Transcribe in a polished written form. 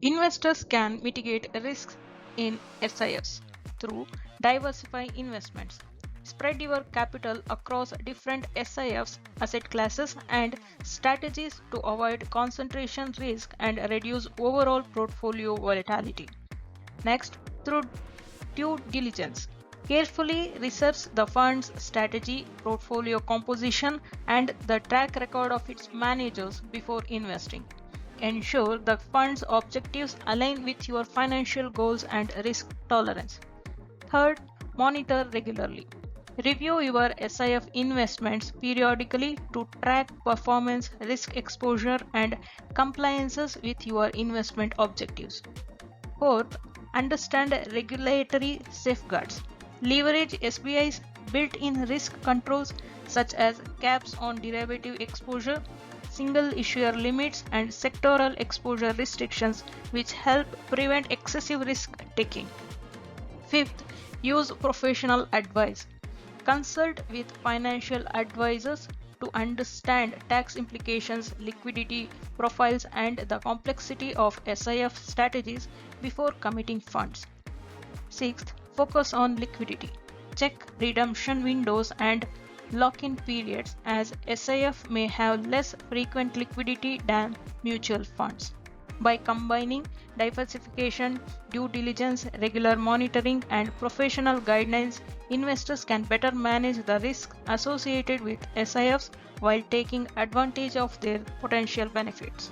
Investors can mitigate risks in SIFs through diversifying investments. Spread your capital across different SIFs, asset classes, and strategies to avoid concentration risk and reduce overall portfolio volatility. Next, through due diligence. Carefully research the fund's strategy, portfolio composition, and the track record of its managers before investing. Ensure the fund's objectives align with your financial goals and risk tolerance. Third, monitor regularly. Review your SIF investments periodically to track performance, risk exposure, and compliances with your investment objectives. Fourth, understand regulatory safeguards. Leverage SBI's built-in risk controls such as caps on derivative exposure, single issuer limits, and sectoral exposure restrictions, which help prevent excessive risk taking. Fifth, use professional advice. Consult with financial advisors to understand tax implications, liquidity profiles, and the complexity of SIF strategies before committing funds. Sixth, focus on liquidity. Check redemption windows and lock-in periods, as SIF may have less frequent liquidity than mutual funds. By combining diversification, due diligence, regular monitoring, and professional guidelines, investors can better manage the risk associated with SIFs while taking advantage of their potential benefits.